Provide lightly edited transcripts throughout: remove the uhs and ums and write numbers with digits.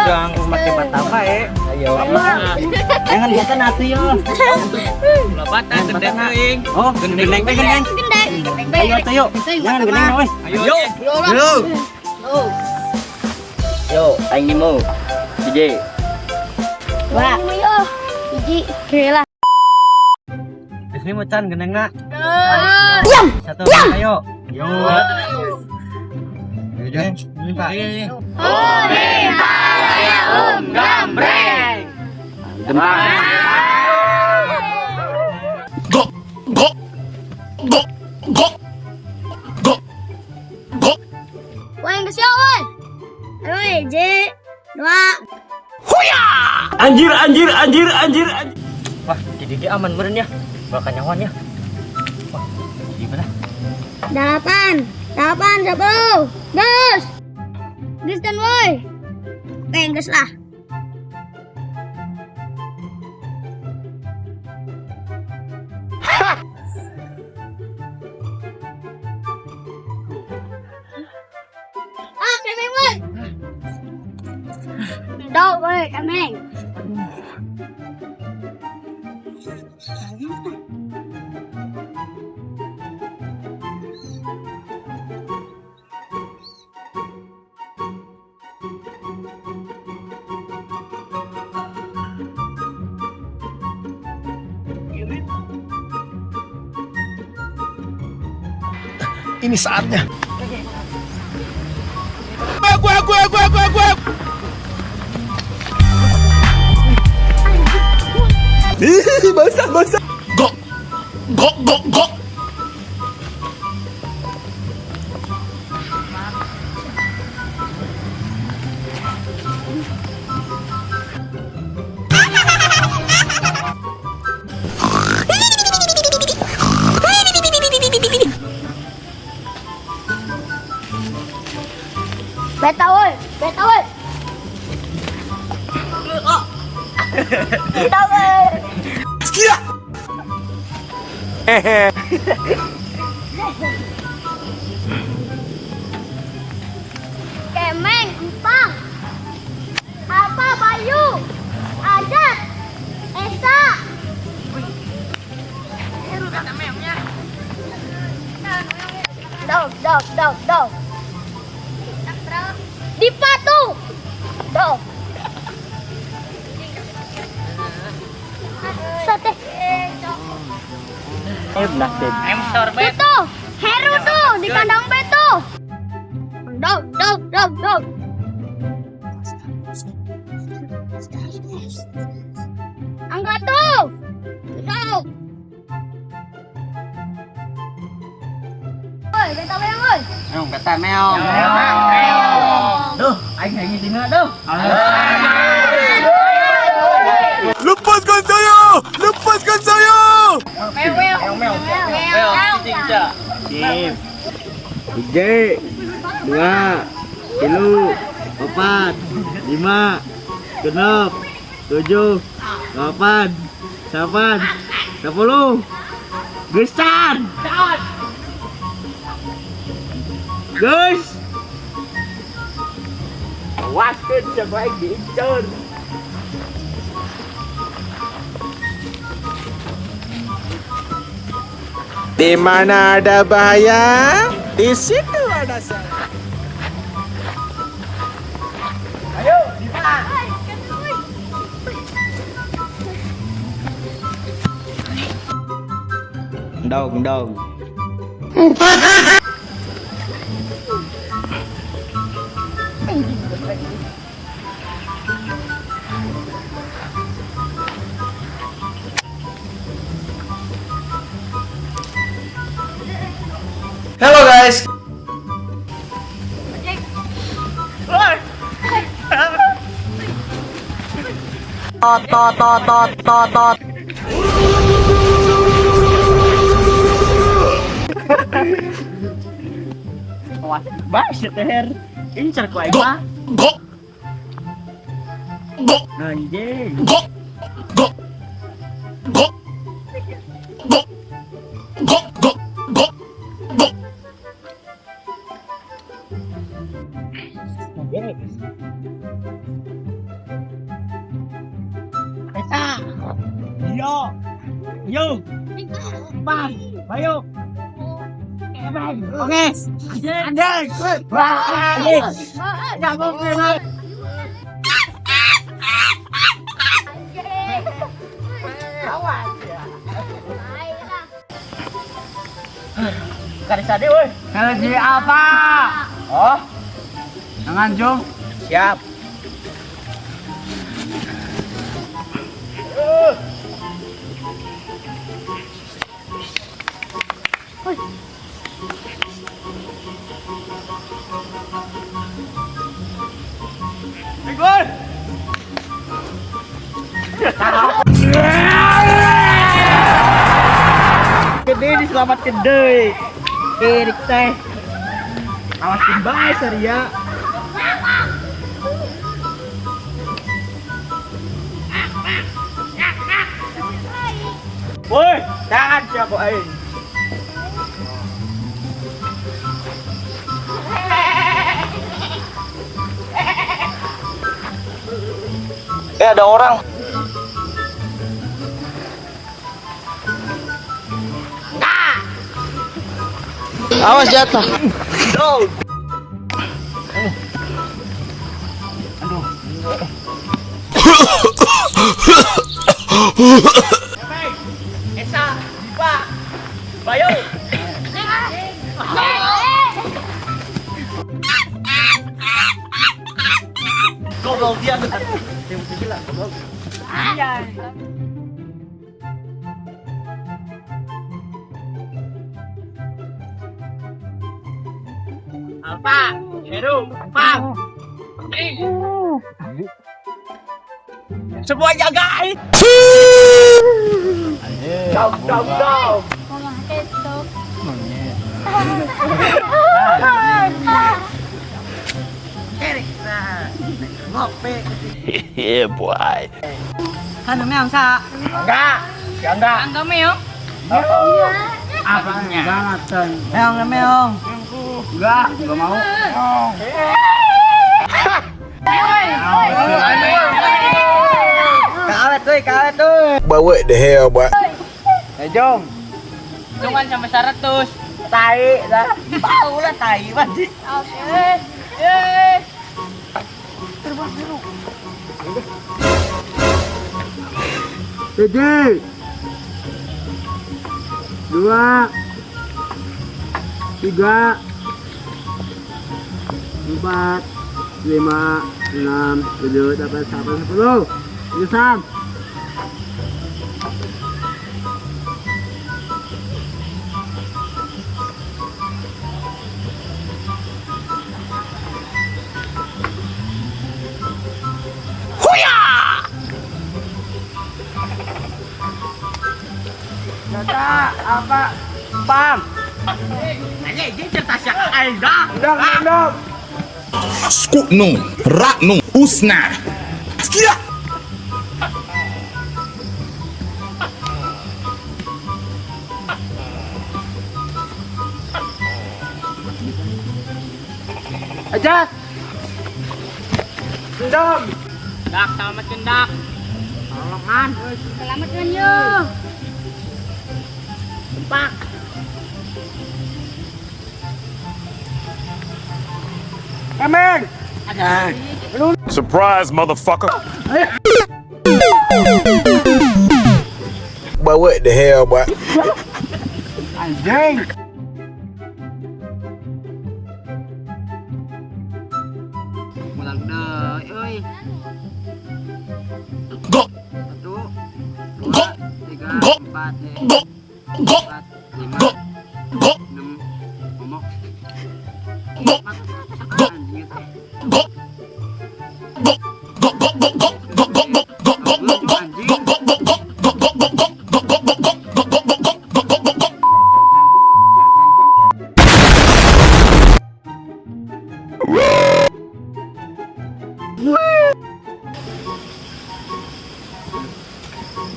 Udang make bata bae. Ayo. Jangan bosan atuh yo. Lobatan gede teuing. Oh, gendeng teh gendeng. Ayo atuh yo. Jangan gendeng we. Ayo. Yo. Yo, aing mau. DJ. Wah, yo. Biji, kira. Di sini macan gendeng na. Diam. Satu ayo. Yo. Ini Pak. Ore Malaya Gambreng. Go, go, go, go, go, go. Wah, yang kesial, woi. Ayo, J. 2. Huya! Anjir. Wah, jadi dia aman meren ya. Bakal nyawan ya. Wah, gimana? 8. 10. Gus. Gus dan woi. Oke, gus lah. Kemeng woi. Đâu woi, kemeng. Ini saatnya. Basah. Go, go, go, go. Beta woi. Beta woi. Sekia. Kemeng, Empang, apa Bayu, Ajat, Esa. Đâu. Dipa tuh. Đâu. Sate. Enak deh. Em sorbet. Itu, Heru tuh di kandang beto. Đâu. Angkat tuh. Đâu. Oi, beta bayang oi. Kata meong. Duh, aing hanya tinggal duh. Lepaskan saya. Meo, cinca. Dim. 3, 2, 3, 4, 5, 6, 7, 8, 9, 10. Gesan. Gus. Waskeun sebaik diincer. Di mana ada bahaya, di situ ada saya. Dong. Hello guys. Tot. Wah, banget teher. Incer ku aing mah. Go. Anjing. Go. Yo. Yo. Bang. Bayu. Oke. Anjay. Wah. Ya mungkin. Karis ade woi. Karis apa? Oh. Jangan Jung. Siap. Gol. Gede diselamatkan deui. Erik teh. Awasin bae Saria. Woi, jangan siapa aing. Ada orang. Awas jatuh. Go. Aduh. Esa, Dipa, Bayu. Goblok dia tuh. Tim gila, goblok. Alfa, Heru, Pam. Semua jagain. Dom. Yeah, boy. Kan meong sa? Enggak meong. Apanya? Banget, Ton. Meong. Enggak mau. Kawet tuh. But what the hell, boy? Jom. Cuman sampai 100. Tai dah. Bau lah tai banget. Oke. Terbang dulu. Tujuh. 2 3 4 5 6 7 8 9 10 Sam. Tata, apa? Pam. Nanya dia cerita siapa? Dong. Skutnung, Ratnung, Usna. Sekia. Ajat. Dong. Dak selamat kendak. Tolongan. Selamatkan yuk. Pak. Amin. Surprise, motherfucker. But what the hell, boy? Anjing. Mulang deh, euy. Go. 1 2 3 4 Go. 5 Go. 6 ngomong. Go. Go. Anjing itu. Go. Go. Go. Go. Go. Go. Go. Go. Go. Go. Go. Go. Go.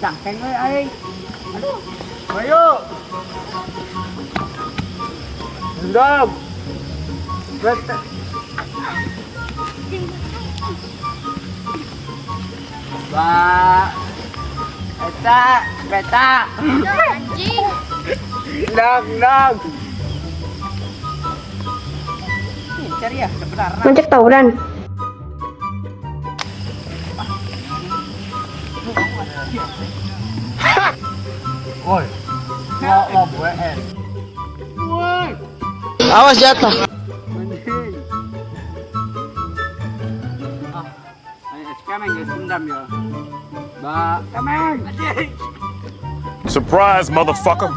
Cangkeng euy aing. Aduh. Ayo. Dendam. Ba. Beta, beta. Anjing. Dong. Cari ya, benar. Ngajak tawuran. Woi. Mau buat. Woi. Awas jatuh. Anjing. Ayo sekarang guys dendam ya. Kameng. Surprise, motherfucker.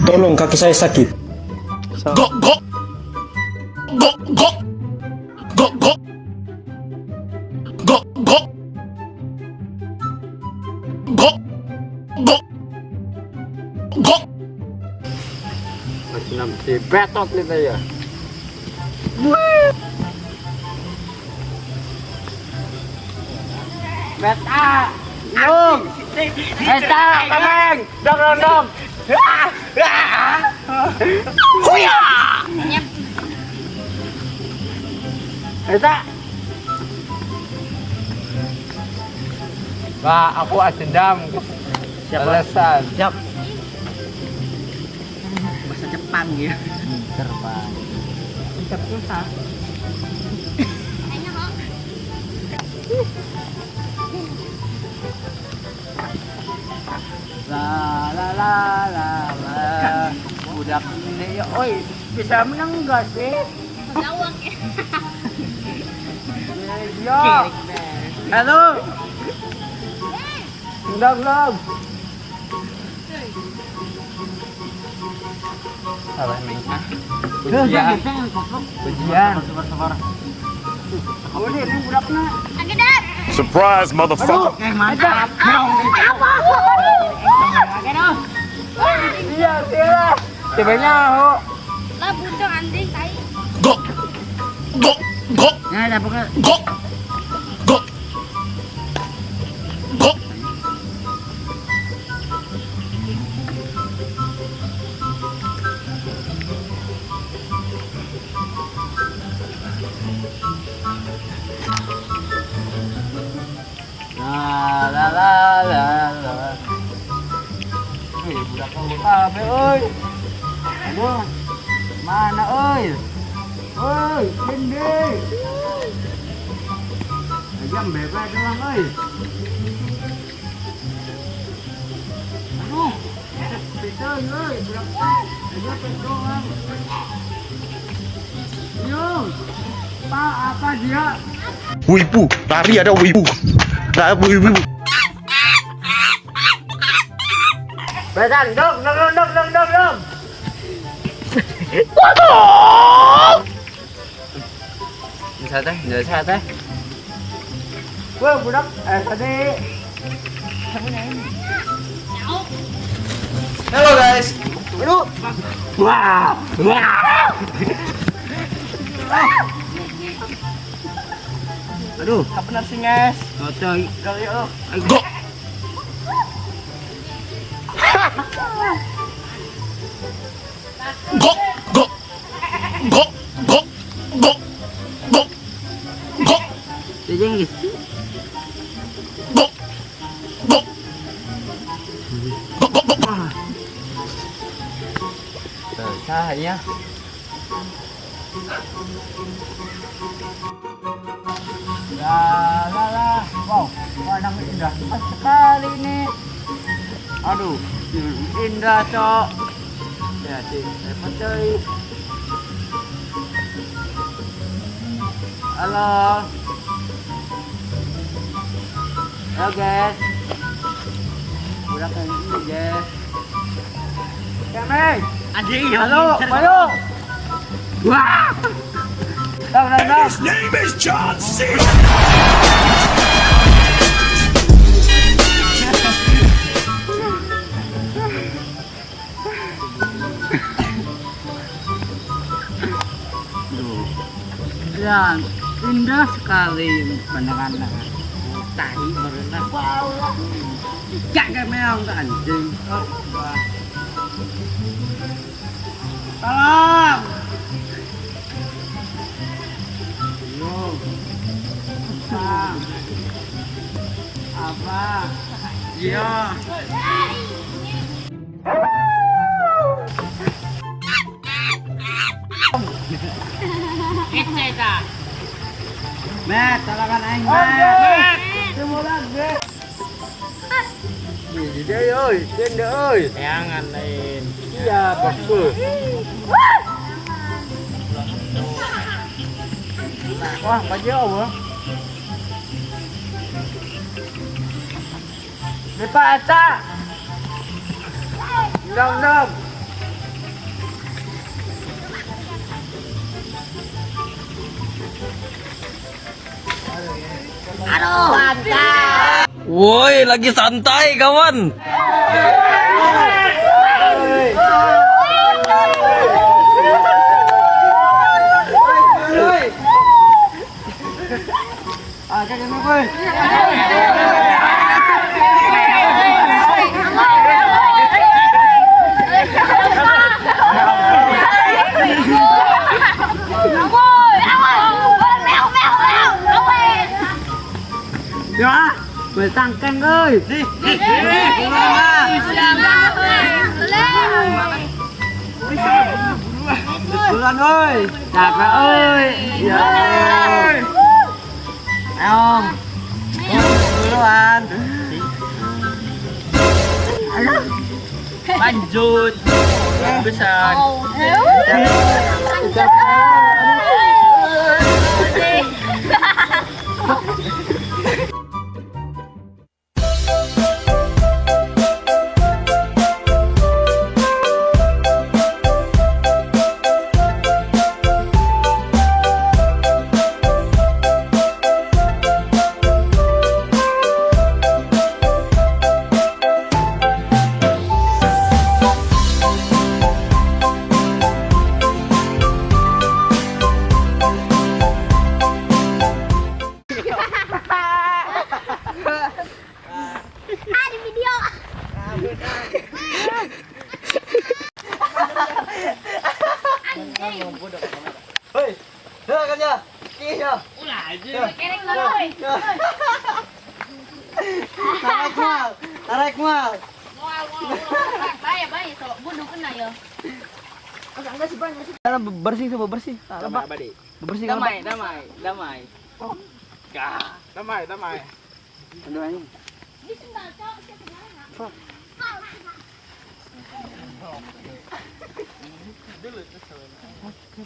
Tolong kaki saya sakit. Go, go. Go, go. Go, go. Go, go. Go. Go. Go. Masih nanti betot kita ya. Beta, Yung, Beta, kameng, dong. Huya, Beta. Bah, aku dendam. Alasan. Siap. Bahasa Jepang ya. Terbang. Bisa susah. La. Budak ini ya, oi, bisa menang enggak sih? Lawak ya. Ya. Halo. Belum. Apa mainnya? Ujian. Sabar. Boleh ini budaknya. Agedap. Surprise, motherfucker. Mantap. Iya, sila. Sebenarnya ho. Lah buncang anjing tai. Go. Go. Go. Nah, dah pokok. Go. Go. Go. La. Wih, budak kau apa, oi? Aduh. Mana, oi? Oi, Cindy. Jam bebas doang, oi. Aduh. Betul, oi, budak. Aja doang. Yung. Pak, apa dia? Wibu, lari ada wibu. Wibu. Besan, dong. Bisa teh. Wah, budak, tadi. Halo guys. Aduh. Wah. Aduh, apa nasi nges? Coy, yuk. Go. Go. Go. Go. Go. Go. Go. Go. Jadi guys. Go. Go. Go. Go. Go. Saya. La. Wow, warnanya indah sekali ini. Aduh, indah cok. Ya sih, percaya. Halo. Halo guys. Udah kayak ini guys. Kemeng. Anjing, halo, halo. Wah. Dong. His name is John C. Ya, indah sekali pandangannya. Tahi berenang. Wow. Jangan meong ke anjing. Tolong. Yo. Apa? Iya. Keceta. Met, talakan aing, Met. Simulan, Met. Dia oi, dia oi. Jangan lain. Iya, bosku. Wah, baju apa? Di paca. Dong. Aduh, mantap. Woi, lagi santai kawan. Ya, bertangkeng ơi. Đi. Bulan ơi. Đạt ơi. Ya. Không. Bulan. Lanjut. Besar. Ada video. Hei. Kan ya. Iya. Kerek lagi. Tarik mal. Bahaya so. Bunuh kena ya. Bersih coba bersih. Bersih Damai. Damai. Aduh anjing.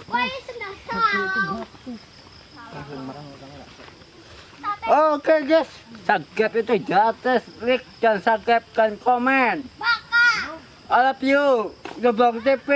Woi, sendal kau. Oke guys, subscribe itu gratis, like dan subscribe dan komen. Baka. I love you, Gebang TV.